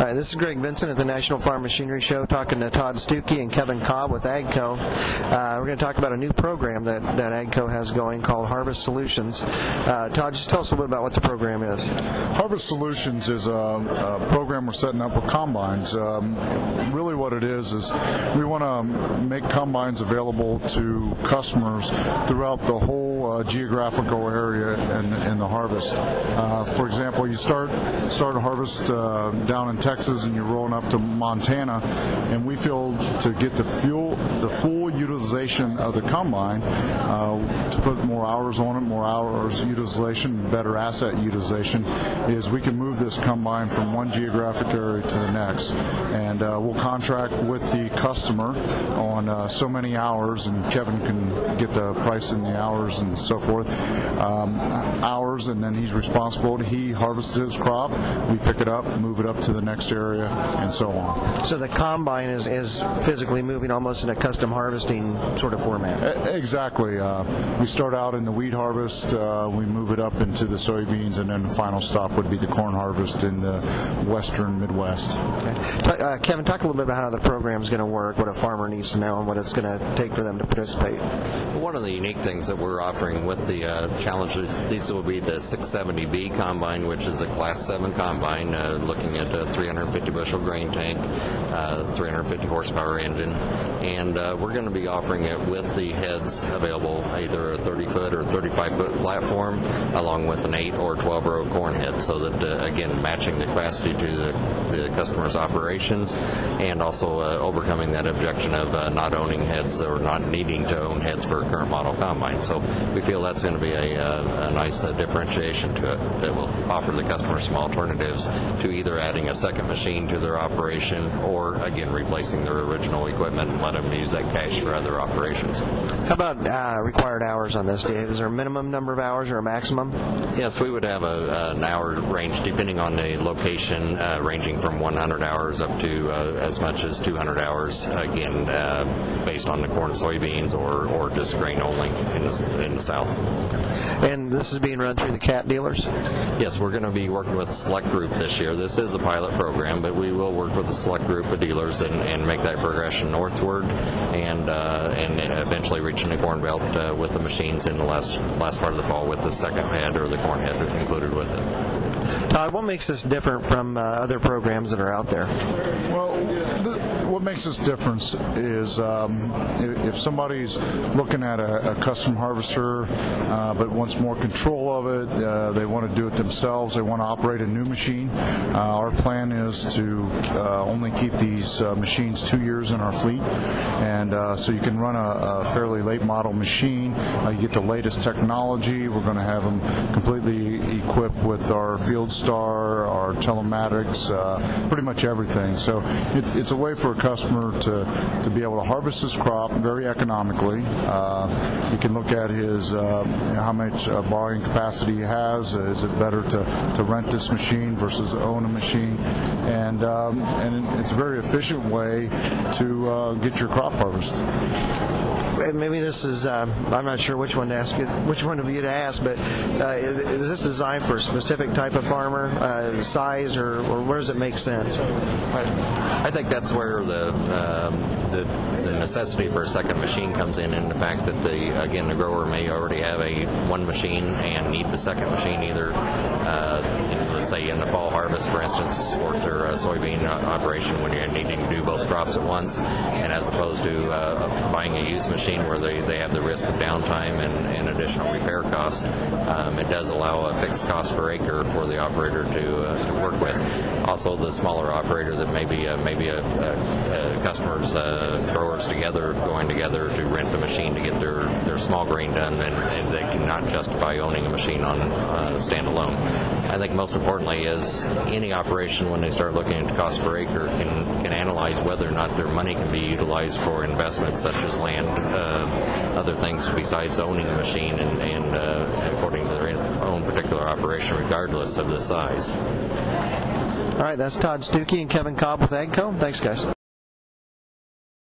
Hi, this is Greg Vincent at the National Farm Machinery Show, talking to Todd Stuckey and Kevin Cobb with AGCO. We're going to talk about a new program that AGCO has going called Harvest Solutions. Todd, just tell us a little bit about what the program is. Harvest Solutions is a program we're setting up with combines. Really what it is we want to make combines available to customers throughout the whole geographical area in the harvest. For example, you start a harvest down in Texas and you're rolling up to Montana, and we feel to get the full utilization of the combine, to put more hours on it, more hours utilization, better asset utilization, is we can move this combine from one geographic area to the next. And we'll contract with the customer on so many hours, and Kevin can get the price in the hours and so forth. Hours, and then he's responsible. He harvests his crop, we pick it up, move it up to the next area, and so on. So the combine is physically moving almost in a custom harvesting sort of format. Exactly. We start out in the wheat harvest, we move it up into the soybeans, and then the final stop would be the corn harvest in the western Midwest. Okay. Kevin, talk a little bit about how the program is going to work, what a farmer needs to know, and what it's going to take for them to participate. One of the unique things that we're offering with the challenge, these will be the 670B combine, which is a Class 7 combine, looking at a 350 bushel grain tank, 350 horsepower engine, and we're going to be offering it with the heads available, either a 30-foot or 35-foot platform, along with an 8 or 12-row corn head, so that, again, matching the capacity to the customer's operations, and also overcoming that objection of not owning heads or not needing to own heads for a current model combine. So we feel that's going to be a nice differentiation to it that will offer the customer some alternatives to either adding a second machine to their operation or, again, replacing their original equipment and let them use that cash for other operations. How about required hours on this? Is there a minimum number of hours or a maximum? Yes, we would have an hour range depending on the location, ranging from 100 hours up to as much as 200 hours, again, based on the corn, soybeans, or just grain only in the South. And this is being run through the CAT dealers? Yes, we're going to be working with a select group this year. This is a pilot program, but we will work with a select group of dealers and make that progression northward and eventually reaching the Corn Belt with the machines in the last part of the fall with the second head or the corn head included with it. Todd, what makes this different from other programs that are out there? Well, what makes this difference is if somebody's looking at a custom harvester but wants more control of it, they want to do it themselves, they want to operate a new machine. Our plan is to only keep these machines 2 years in our fleet, and so you can run a fairly late model machine. You get the latest technology. We're going to have them completely equipped with our FieldStar, our telematics, pretty much everything. So it's a way for a customer to be able to harvest his crop very economically. You can look at his how much borrowing capacity he has. Is it better to rent this machine versus own a machine? And it's a very efficient way to get your crop harvested. Maybe this is, I'm not sure which one to ask you, which one of you to ask, but is this designed for a specific type of farmer, size, or where does it make sense? I think that's where the necessity for a second machine comes in the fact that the grower may already have one machine and need the second machine either let's say in the fall harvest, for instance, to support their soybean operation when you're needing to do both crops at once, and as opposed to buying a used machine where they have the risk of downtime and additional repair costs. It does allow a fixed cost per acre for the operator to work with. Also, the smaller operator that maybe customers, growers going together to rent the machine to get their small grain done, and they cannot justify owning a machine on standalone. I think most importantly is any operation, when they start looking at cost per acre, can analyze whether or not their money can be utilized for investments such as land, other things besides owning a machine, and according to their own particular operation, regardless of the size. All right, that's Todd Stuckey and Kevin Cobb with AGCO. Thanks, guys.